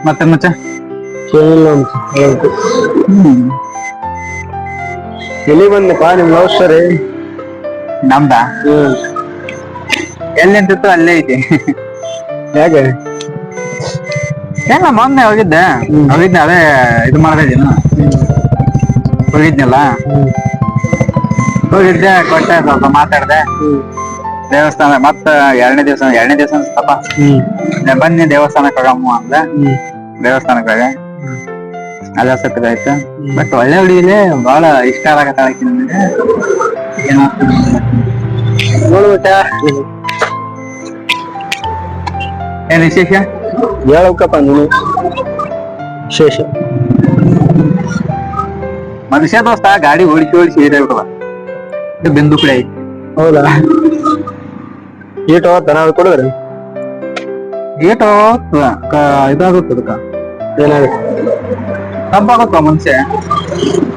ಮತ್ತೆ ಮಚ್ಚ ಏನಿಲ್ಲ ಅಂತ ಹೇಳ್ಬೇಕು. ಎಲ್ಲಿ ಬಂದಪ್ಪ ನಿಮ್ ಲವ್ ಸ್ಟೋರಿ? ನಮ್ದ ಎಲ್ಲಿ ನಿಂತಿತ್ತು ಅಲ್ಲೇ ಐತಿ. ಹೇಗೆ? ಏನ ಮೊನ್ನೆ ಹೋಗಿದ್ದೆ ಅದೇ ಇದು ಮಾಡ್ತಿದ್ದೀನ ಹೋಗಿದ್ನಲ್ಲ. ಹೋಗಿದ್ದೆ ಕೊಟ್ಟೆ ಸ್ವಲ್ಪ ಮಾತಾಡ್ದೆ ದೇವಸ್ಥಾನ. ಮತ್ತ ಎರಡನೇ ದಿವಸ ಅನ್ಸ್ತಪ್ಪ ಬನ್ನಿ ದೇವಸ್ಥಾನಕ್ಕೆ ಹೋಗಮ್ಮ ಅಂದ. ದೇವಸ್ಥಾನಕ್ಕೆ ಹೋದೆ. ಅದ ಸತ್ತದಾಯ್ತು. ಬಟ್ ಒಳ್ಳೆ ಹುಡುಗಿಲೆ ಬಹಳ ಇಷ್ಟ ಆಗತ್ತಾಳಕಿ ನನಗೆ. ನೋಡ್ಬಿಟ್ಟ ಏನ್ ವಿಶೇಷ ಹೇಳ್ಬೇಕಪ್ಪ ನೀನು. ವಿಶೇಷ ಮನುಷ್ಯ ದೋಸ್ತ ಗಾಡಿ ಓಡಿಸಿ ಇದಾಗ್ಬಿಡಲ್ಲ. ಬಿಂದು ಕಡೆ ಐತಿ. ಹೌದಾ? ಈಟು ದನ ಕೊಡಿದ್ರಿ ಏಟೋ ಇದಾಗುತ್ತೆ ಅದಕ್ಕ. ಏನಾಗುತ್ತೆ? ತಂಪಾಗುತ್ತ ಮನುಷ್ಯ.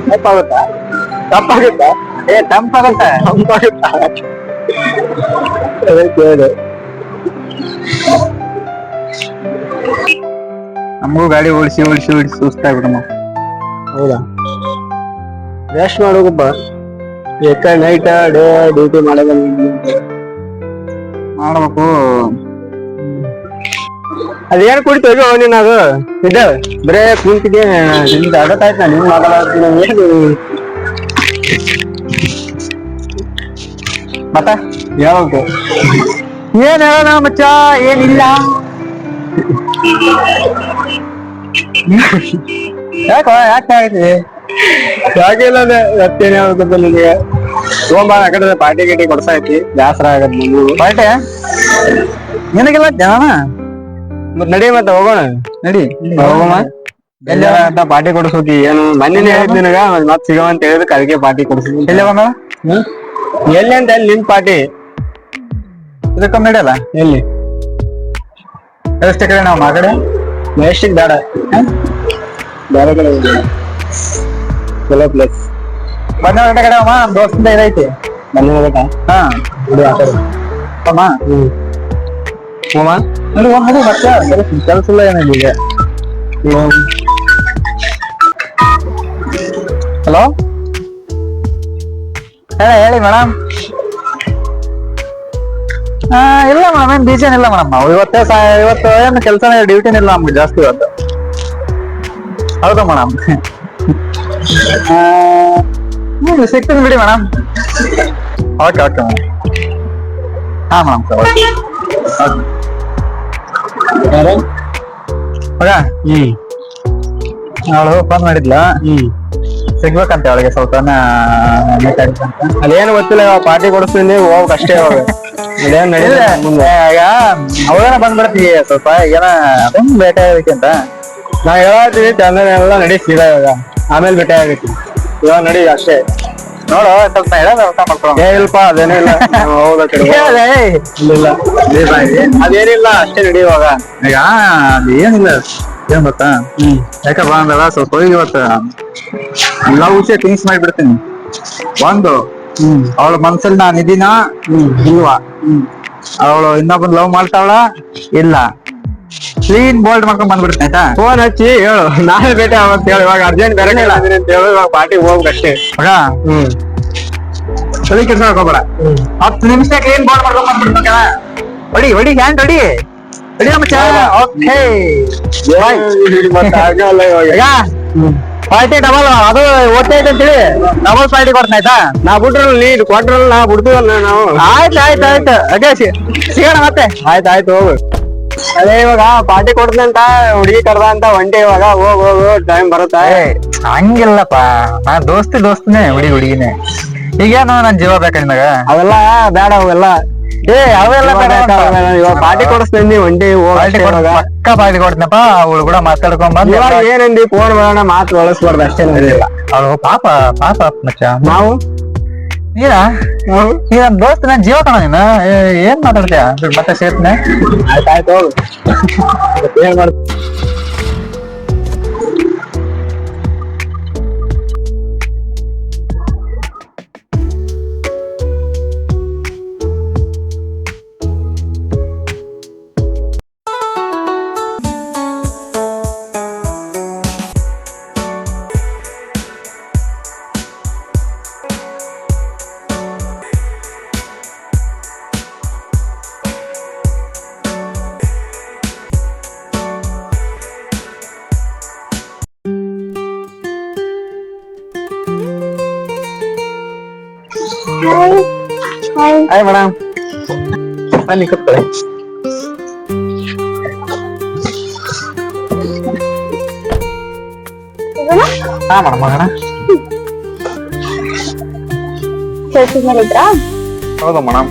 ತಪ್ಪಾಗುತ್ತಾ? ತಪ್ಪಾಗುತ್ತಾ? ತಂಪಾಗತ್ತ. ತಂಪಾಗುತ್ತಾ? ಅದೇ ಕೇಳಿದೆ. ನಮಗೂ ಗಾಡಿ ಓಡಿಸಿ ಸುಸ್ತಾಗ್ಬಿಡಮ್ಮ. ಹೌದಾ? ರೆಸ್ಟ್ ಮಾಡೋಕಪ್ಪ. ನೈಟ್ ಡೇ ಡ್ಯೂಟಿ ಮಾಡ್ಬೇಕು. ಅದೇನ್ ಕುಡಿತೀವಿ ನೀನ್? ಅದು ಇದ್ದ ಬರೇ ಕುಂತಿದ್ದೆ. ನಿಮ್ದು ಅಡತಾಯ್ತು. ನಾನು ಹಿಂಗ್ ಮಾತಾಡ್ತೀನಿ. ಮತ್ತ ಹೇಳ್ಬೇಕು. ಏನ್ ಹೇಳೋಣ ಮಚ್ಚ? ಏನಿಲ್ಲ. ಯಾಕೆ ಆಗ್ತಿದೆ? ಯಾಕಿಲ್ಲ ಮತ್ತೇನ್ ಹೇಳ್ಬೇಕಪ್ಪ ನಿನಗೆ? ಸೋಮವಾರ ಆ ಕಡೆ ಪಾರ್ಟಿ ಗಿಟಿ ಕೊಡ್ಸಾಯ್ತಿ. ಬೇಸರ ಆಗದ್ ನೀವು. ಪಾರ್ಟಿ ನಿನಗೆಲ್ಲ ಜನ ಮತ್ ನಡಿ, ಮತ್ತೆ ಹೋಗೋಣ. ನಡಿ ಹೋಗೋಣ. ಎಲ್ಲ ಅಂತ ಪಾರ್ಟಿ ಕೊಡ್ಸೋತಿ ಏನು? ಮನೇನೆ ಹೇಳಿದ್ ನಿನಗ ಮತ್ ಸಿಗವ ಅಂತ ಹೇಳಿದಕ್ಕೆ ಅದಕ್ಕೆ ಪಾರ್ಟಿ ಕೊಡ್ಸಿದ್ವಿ. ಎಲ್ಲಿ ಹೋಗೋಣ? ಎಲ್ಲಿ ಅಂತ? ಅಲ್ಲಿ ನಿನ್ ಪಾರ್ಟಿ ಇದಕ್ಕ ನಡೆಯಲ್ಲ. ಎಲ್ಲಿ? ಎಷ್ಟು ಕಡೆ ನಾವು ಆ ಕಡೆ ಮೆಜೆಸ್ಟಿಕ್ ಬೇಡ, ಬೇರೆ ಕಡೆ ಚಲೋ ಪ್ಲೇಸ್. ಬಂದ ಕಡೆ ಅಮ್ಮ ದೋಸ್ತಿಂದ ಇದೈತಿ. ಬಂದ ಹಾ ಬಿಡು ಆ ಕಡೆ ಅಮ್ಮ. ನೋಡಿ ಹೋಗಿ ಮತ್ತೆ ಕೆಲಸ ಇಲ್ಲ ಏನಿಲ್ಲ ಈಗ. ಹಲೋ ಹೇಳಿ ಮೇಡಮ್. ಇಲ್ಲ ಮೇಡಮ್, ಏನ್ ಬೀಜ ಇಲ್ಲ ಮೇಡಮ್. ನಾವು ಇವತ್ತು ಏನು ಕೆಲಸ ಡ್ಯೂಟಿನ ಇಲ್ಲ ನಮ್ಗೆ ಜಾಸ್ತಿ ಇವತ್ತು. ಹೌದಾ ಮೇಡಮ್? ಸಿಗ್ತೀನಿ ಬಿಡಿ ಮೇಡಮ್. Okay madam. ಹಾ ಮೇಡಮ್ ಸರ್ ಓಕೆ. ಮಗ ಅವಳು ಫೋನ್ ಮಾಡಿದ್ಲ. ಸಿಗ್ಬೇಕಂತ ಅವಳಿಗೆ ಸ್ವಲ್ಪ ಅದೇನು ಗೊತ್ತಿಲ್ಲ. ಪಾರ್ಟಿ ಕೊಡಿಸ್ತೀನಿ ಹೋಗ್ ಅಷ್ಟೇ. ಹೋಗ ಅದೇನ್ ನಡೀಲ್ಲ. ಈಗ ಅವಳೇನ ಬಂದ್ಬಿಡ್ತೀವಿ ಸ್ವಲ್ಪ ಏನ ಅದೊಂದು ಬೇಟೆ ಆಗೈತಿ ಅಂತ ನಾ ಹೇಳತ್ತೀನಿ. ಚಂದನೆಲ್ಲ ನಡೀತಿದ ಇವಾಗ. ಆಮೇಲೆ ಭೇಟಿ ಆಗೈತಿ. ಇವಾಗ ನಡಿ ಅಷ್ಟೇ. ನೋಡು ಸ್ವಲ್ಪ ಹೇಳೋದು ಅರ್ಥ ಮಾಡ್ಕೊ. ಏನಿಲ್ಪ ಅದೇನೂ ಇಲ್ಲ. ಹೌದಾ? ಇಲ್ಲ ಅದೇನಿಲ್ಲ ಅಷ್ಟೇ ನಡಿ ಇವಾಗ. ಈಗ ಅದು ಏನಿಲ್ಲ. ಏನ್ ಗೊತ್ತಾ? ಯಾಕಪ್ಪ ಅಂದ್ರ ಸ್ವಲ್ಪ ಇವತ್ತು ಲವ್ ವಿಷಯ ಥಿಂಕ್ಸ್ ಮಾಡಿಬಿಡ್ತೀನಿ. ಒಂದು ಅವಳ ಮನ್ಸಲ್ಲಿ ನಾನು ಇದೀನ ಇಲ್ವಾ, ಅವಳು ಇನ್ನೊಬ್ಬನ್ ಲವ್ ಮಾಡ್ತಾವಳ ಇಲ್ಲ, ಕ್ಲೀನ್ ಬೋಲ್ಡ್ ಮಾಡ್ಕೊಂಡ್ ಬಂದ್ಬಿಡ್ತೀನಿ ಆಯ್ತಾ. ಫೋನ್ ಹಚ್ಚಿ ಹೇಳು, ನಾಳೆ ಭೇಟಿ ಆಗಂತ ಹೇಳು. ಇವಾಗ ಅರ್ಜೆಂಟ್ ಬೇರೆ ಅಂತ ಹೇಳು. ಇವಾಗ ಪಾರ್ಟಿಗೆ ಹೋಗ್ಬೇಕಷ್ಟೇ ಮಗ. ಸರಿ ಕೆಲಸ ಹಾಕೋಬೇಡ. 10 ನಿಮಿಷ ಕ್ಲೀನ್ ಬೋಲ್ಡ್ ಮಾಡ್ಕೊಂಡ್ ಬಂದ್ಬಿಡ್ಬೇಕ. ಹೊಡಿ ಹ್ಯಾಂಡ್ ಹೊಡಿ ಮಚ್ಚ. ಓಕೆ ಪಾರ್ಟಿ ಡಬಲ್, ಅದು ಓದ್ತೈತೆ ಅಂತೇಳಿ ಡಬಲ್ ಪಾರ್ಟಿ ಕೊಡ್ತೀನಿ ಆಯ್ತಾ. ನಾ ಬಿಟ್ರಲ್ಲ, ನೀನ್ ಕೊಟ್ರಲ್ಲ, ನಾ ಬಿಡ್ತೀವಲ್ಲ ನಾವು. ಆಯ್ತು ಅದೇ ಸಿಗೋಣ ಮತ್ತೆ. ಆಯ್ತು ಹೋಗು. ಅದೇ ಇವಾಗ ಪಾರ್ಟಿ ಕೊಡ್ತಂತ ಹುಡುಗಿ ಕರ್ದ ಅಂತ ಒಂಟಿ. ಇವಾಗ ಹೋಗು ಟೈಮ್ ಬರುತ್ತಾ? ಹಂಗಿಲ್ಲಪ್ಪ, ನಾ ದೋಸ್ತಿನೇ ಹುಡುಗಿನೇ. ಈಗೇನು ನನ್ ಜೀವ ಬೇಕಾ ನಿನಗ? ಅವೆಲ್ಲ ಬೇಡ, ಅವೆಲ್ಲ ಅವೆಲ್ಲ ಇವಾಗ ಪಾರ್ಟಿ ಕೊಡಿಸ್ತೀನಿ ಒಂಟಿ. ಪಕ್ಕ ಪಾರ್ಟಿ ಕೊಡ್ತೀನಪ್ಪ. ಅವಳು ಕೂಡ ಮಾತಾಡ್ಕೊಂಡ್ ಬಂದ್ ಏನಂದಿ ಫೋನ್ ಮಾಡೋಣ, ಮಾತು ಬಳಸ್ಬಾರ್ದು ಅಷ್ಟೇ. ಅವಳು ಪಾಪ ಮಚ್ಚ. ನಾವು ಈಗ ನನ್ ದೋಸ್ತ ನನ್ ಜೀವ ಕಣ. ನೀನು ಏನ್ ಮಾತಾಡ್ತೀಯ? ಮತ್ತೆ ಸೇರ್ತೀನಿ. ಆಯ್ತು ಹೋಗು. ಏನ್ ಮಾಡ್ತೀನಿ? Hi madam. ಬನ್ನಿ ಕೂತ್ಕೊಳ್ಳಿ. ಹಾ ಮೇಡಮ್ ಮಾಡೋಣ. ಕೆಲ್ಸದ ಮೇಲೆ ಇದ್ರಾ? ಹೌದು ಮೇಡಮ್.